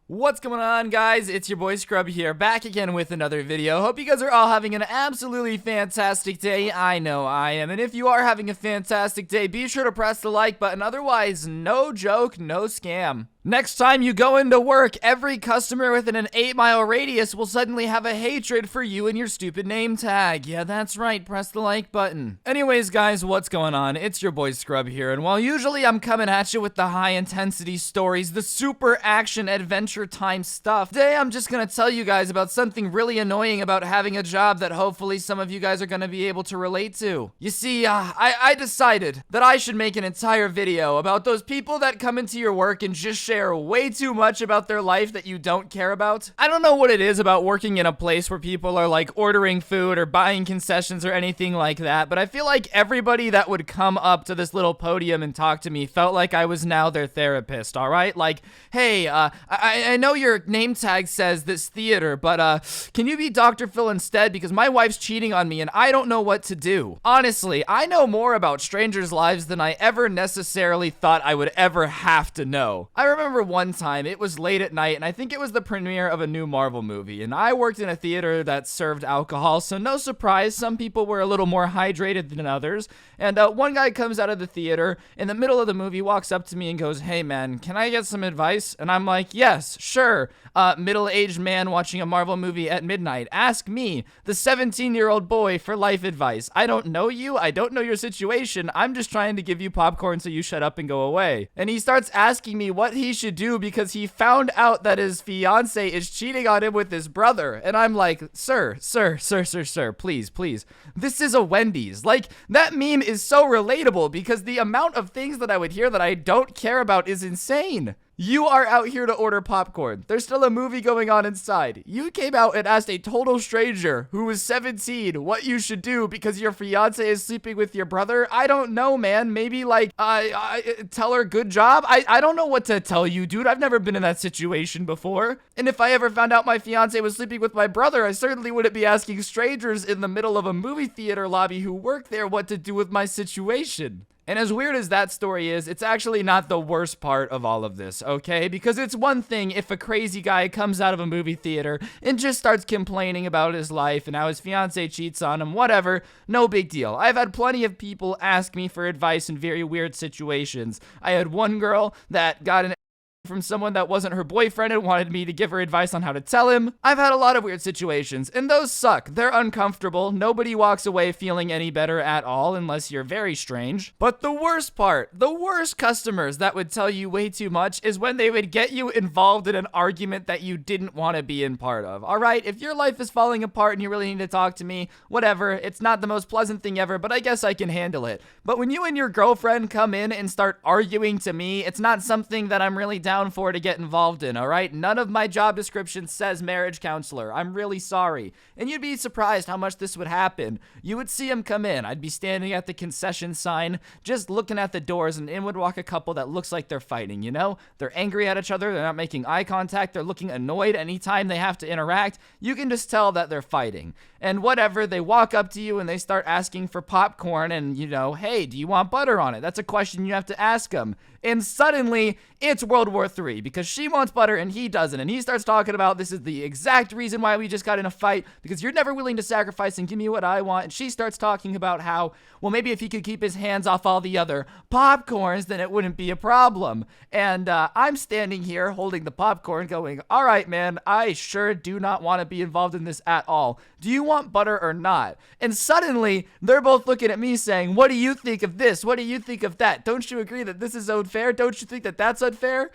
What's going on, guys? It's your boy Scrub here, back again with another video. Hope you guys are all having an absolutely fantastic day. I know I am. And if you are having a fantastic day, be sure to press the like button. Otherwise, no joke, no scam. Next time you go into work, every customer within an 8-mile radius will suddenly have a hatred for you and your stupid name tag. Yeah, that's right, press the like button. Anyways, guys, what's going on? It's your boy Scrub here, and while usually I'm coming at you with the high-intensity stories, the super action adventure time stuff, today I'm just gonna tell you guys about something really annoying about having a job that hopefully some of you guys are gonna be able to relate to. You see, I decided that I should make an entire video about those people that come into your work and just share way too much about their life that you don't care about. I don't know what it is about working in a place where people are like ordering food or buying concessions or anything like that, but I feel like everybody that would come up to this little podium and talk to me felt like I was now their therapist, alright? Like, hey, I know your name tag says this theater, but can you be Dr. Phil instead? Because my wife's cheating on me and I don't know what to do. Honestly, I know more about strangers' lives than I ever necessarily thought I would ever have to know. I remember one time, it was late at night, and I think it was the premiere of a new Marvel movie, and I worked in a theater that served alcohol, so no surprise, some people were a little more hydrated than others, and one guy comes out of the theater, in the middle of the movie, walks up to me and goes, "Hey man, can I get some advice?" And I'm like, "Yes, sure, middle-aged man watching a Marvel movie at midnight, ask me, the 17-year-old boy, for life advice. I don't know you, I don't know your situation, I'm just trying to give you popcorn so you shut up and go away." And he starts asking me what he should do because he found out that his fiance is cheating on him with his brother. And I'm like, sir, please. This is a Wendy's. Like, that meme is so relatable because the amount of things that I would hear that I don't care about is insane. You are out here to order popcorn. There's still a movie going on inside. You came out and asked a total stranger who was 17 what you should do because your fiance is sleeping with your brother. I don't know, man. Maybe like, tell her good job. I don't know what to tell you, dude. I've never been in that situation before. And if I ever found out my fiance was sleeping with my brother, I certainly wouldn't be asking strangers in the middle of a movie theater lobby who work there what to do with my situation. And as weird as that story is, it's actually not the worst part of all of this, okay? Because it's one thing if a crazy guy comes out of a movie theater and just starts complaining about his life and how his fiance cheats on him, whatever, no big deal. I've had plenty of people ask me for advice in very weird situations. I had one girl that got an from someone that wasn't her boyfriend and wanted me to give her advice on how to tell him. I've had a lot of weird situations, and those suck. They're uncomfortable. Nobody walks away feeling any better at all unless you're very strange. But the worst part, the worst customers that would tell you way too much is when they would get you involved in an argument that you didn't want to be in part of. Alright, if your life is falling apart and you really need to talk to me, whatever, it's not the most pleasant thing ever, but I guess I can handle it. But when you and your girlfriend come in and start arguing to me, it's not something that I'm really down for to get involved in, alright? None of my job description says marriage counselor. I'm really sorry. And you'd be surprised how much this would happen. You would see him come in. I'd be standing at the concession sign, just looking at the doors, and in would walk a couple that looks like they're fighting, you know? They're angry at each other, they're not making eye contact, they're looking annoyed anytime they have to interact. You can just tell that they're fighting. And whatever, they walk up to you and they start asking for popcorn and, you know, hey, do you want butter on it? That's a question you have to ask them. And suddenly, it's World War III because she wants butter and he doesn't. And he starts talking about this is the exact reason why we just got in a fight because you're never willing to sacrifice and give me what I want. And she starts talking about how, well, maybe if he could keep his hands off all the other popcorns, then it wouldn't be a problem. And I'm standing here holding the popcorn going, all right, man, I sure do not want to be involved in this at all. Do you want butter or not? And suddenly, they're both looking at me saying, what do you think of this? What do you think of that? Don't you agree that this is unfair? Don't you think that that's unfair?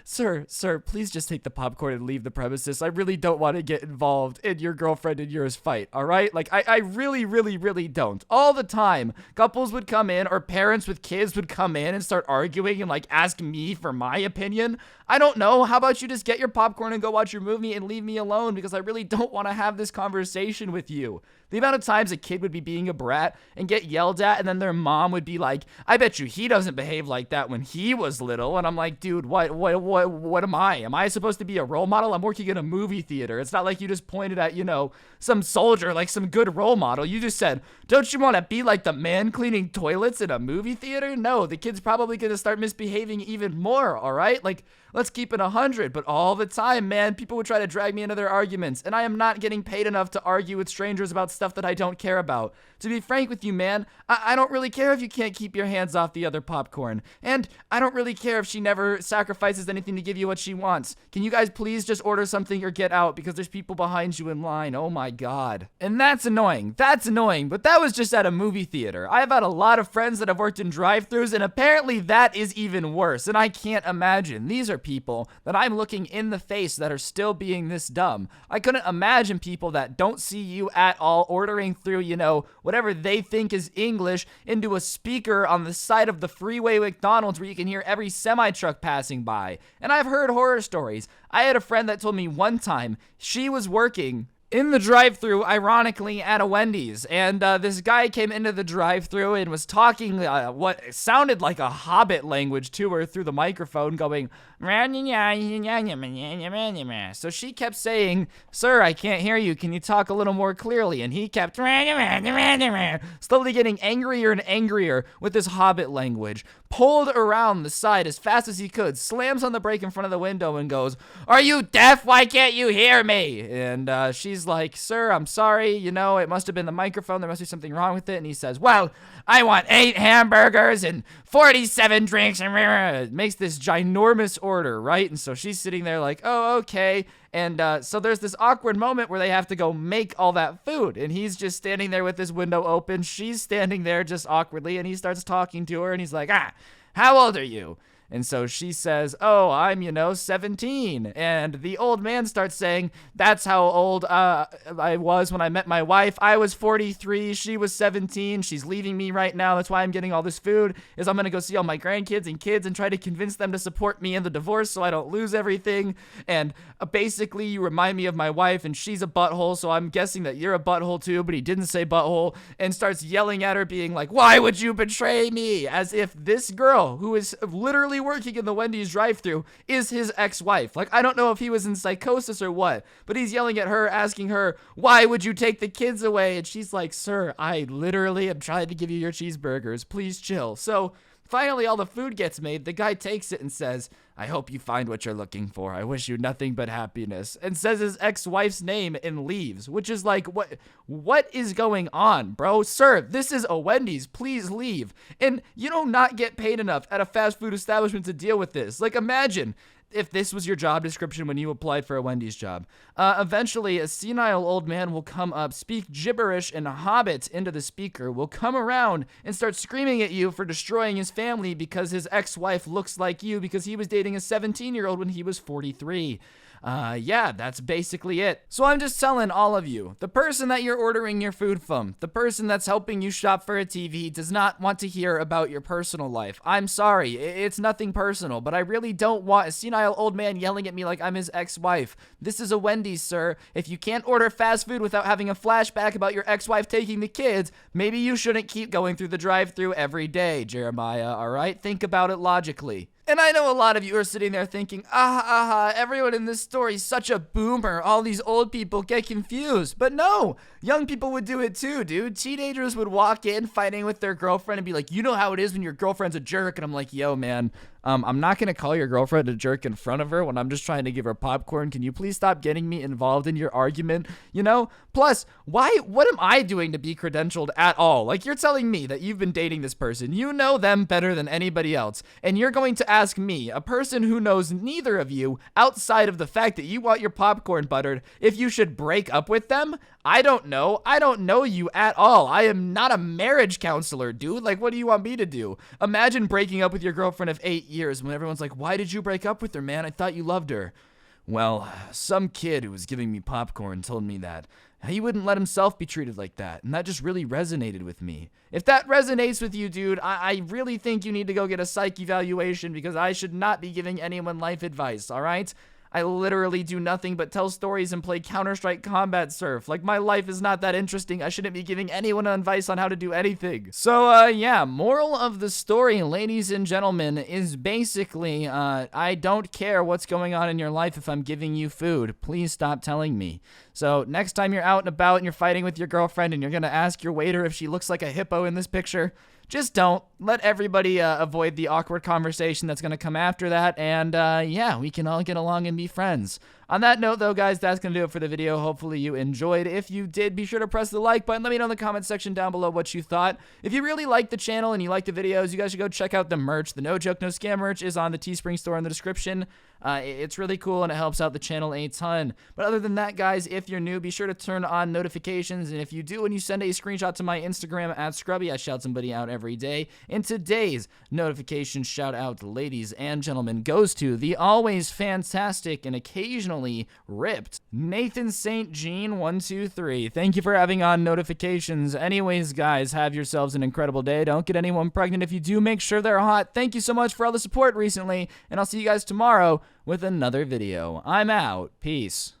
Sir, please just take the popcorn and leave the premises. I really don't want to get involved in your girlfriend and yours fight, all right? Like, I really don't. All the time, couples would come in or parents with kids would come in and start arguing and, like, ask me for my opinion. I don't know. How about you just get your popcorn and go watch your movie and leave me alone because I really don't want to have this conversation with you. The amount of times a kid would be being a brat and get yelled at and then their mom would be like, I bet you he doesn't behave like that when he was little. And I'm like, dude, what am I? Am I supposed to be a role model? I'm working in a movie theater. It's not like you just pointed at, you know, some soldier, like some good role model. You just said, don't you want to be like the man cleaning toilets in a movie theater? No, the kid's probably going to start misbehaving even more, all right? Like, Let's keep it 100. But all the time, man, people would try to drag me into their arguments, and I am not getting paid enough to argue with strangers about stuff that I don't care about. To be frank with you, man, I don't really care if you can't keep your hands off the other popcorn. And I don't really care if she never sacrifices anything to give you what she wants. Can you guys please just order something or get out, because there's people behind you in line. Oh my god. And that's annoying. That's annoying, but that was just at a movie theater. I've had a lot of friends that have worked in drive-thrus, and apparently that is even worse, and I can't imagine. These are people that I'm looking in the face that are still being this dumb. I couldn't imagine people that don't see you at all ordering through, whatever they think is English into a speaker on the side of the freeway McDonald's where you can hear every semi-truck passing by. And I've heard horror stories. I had a friend that told me one time she was working in the drive-thru, ironically, at a Wendy's, and this guy came into the drive-thru and was talking what sounded like a Hobbit language to her through the microphone, going, so she kept saying, "Sir, I can't hear you. Can you talk a little more clearly?" And he kept slowly getting angrier and angrier with this Hobbit language, pulled around the side as fast as he could, slams on the brake in front of the window and goes, "Are you deaf? Why can't you hear me?" And she's like, "Sir, I'm sorry, it must have been the microphone. There must be something wrong with it." And he says, "Well, I want 8 hamburgers and 47 drinks," and makes this ginormous order, right? And so she's sitting there like, "Oh, okay." And so there's this awkward moment where they have to go make all that food, and he's just standing there with his window open. She's standing there just awkwardly, and he starts talking to her, and he's like, "How old are you?" And so she says, "Oh, I'm, 17. And the old man starts saying, "That's how old I was when I met my wife. I was 43. She was 17. She's leaving me right now. That's why I'm getting all this food, is I'm going to go see all my grandkids and kids and try to convince them to support me in the divorce so I don't lose everything. And basically, you remind me of my wife, and she's a butthole, so I'm guessing that you're a butthole too," but he didn't say butthole, and starts yelling at her, being like, "Why would you betray me?" As if this girl, who is literally working in the Wendy's drive-thru, is his ex-wife. Like, I don't know if he was in psychosis or what, but he's yelling at her, asking her, "Why would you take the kids away?" And she's like, "Sir, I literally am trying to give you your cheeseburgers. Please chill." So finally, all the food gets made. The guy takes it and says, "I hope you find what you're looking for. I wish you nothing but happiness," and says his ex-wife's name and leaves, which is like, what is going on, bro? Sir, this is a Wendy's. Please leave. And you do not get paid enough at a fast food establishment to deal with this. Like, imagine if this was your job description when you applied for a Wendy's job. Eventually, a senile old man will come up, speak gibberish and Hobbit into the speaker, will come around and start screaming at you for destroying his family because his ex-wife looks like you because he was dating a 17-year-old when he was 43. Yeah, that's basically it. So I'm just telling all of you, the person that you're ordering your food from, the person that's helping you shop for a TV does not want to hear about your personal life. I'm sorry, it's nothing personal, but I really don't want a senile old man yelling at me like I'm his ex-wife. This is a Wendy's, sir. If you can't order fast food without having a flashback about your ex-wife taking the kids, maybe you shouldn't keep going through the drive-thru every day, Jeremiah, alright? Think about it logically. And I know a lot of you are sitting there thinking, everyone in this story is such a boomer. All these old people get confused. But no, young people would do it too, dude. Teenagers would walk in fighting with their girlfriend and be like, "You know how it is when your girlfriend's a jerk." And I'm like, "Yo, man, I'm not going to call your girlfriend a jerk in front of her when I'm just trying to give her popcorn. Can you please stop getting me involved in your argument? Plus, what am I doing to be credentialed at all? Like, you're telling me that you've been dating this person. You know them better than anybody else. And you're going to ask me, a person who knows neither of you, outside of the fact that you want your popcorn buttered, if you should break up with them? I don't know. I don't know you at all. I am not a marriage counselor, dude. Like, what do you want me to do? Imagine breaking up with your girlfriend of 8 years when everyone's like, "Why did you break up with her, man? I thought you loved her." Well, some kid who was giving me popcorn told me that he wouldn't let himself be treated like that, and that just really resonated with me. If that resonates with you, dude, I really think you need to go get a psych evaluation, because I should not be giving anyone life advice, alright? I literally do nothing but tell stories and play Counter-Strike Combat Surf. Like, my life is not that interesting. I shouldn't be giving anyone advice on how to do anything. So, yeah, moral of the story, ladies and gentlemen, is basically, I don't care what's going on in your life if I'm giving you food. Please stop telling me. So, next time you're out and about and you're fighting with your girlfriend and you're gonna ask your waiter if she looks like a hippo in this picture, just don't. Let everybody avoid the awkward conversation that's going to come after that, and yeah, we can all get along and be friends. On that note, though, guys, that's going to do it for the video. Hopefully you enjoyed. If you did, be sure to press the like button. Let me know in the comment section down below what you thought. If you really like the channel and you like the videos, you guys should go check out the merch. The No Joke, No Scam merch is on the Teespring store in the description. It's really cool, and it helps out the channel a ton. But other than that, guys, if you're new, be sure to turn on notifications. And if you do, and you send a screenshot to my Instagram at Scrubby, I shout somebody out every day. And today's notification shout out, ladies and gentlemen, goes to the always fantastic and occasionally ripped Nathan St. Jean 123. Thank you for having on notifications. Anyways, guys, have yourselves an incredible day. Don't get anyone pregnant. If you do, make sure they're hot. Thank you so much for all the support recently, and I'll see you guys tomorrow with another video. I'm out. Peace.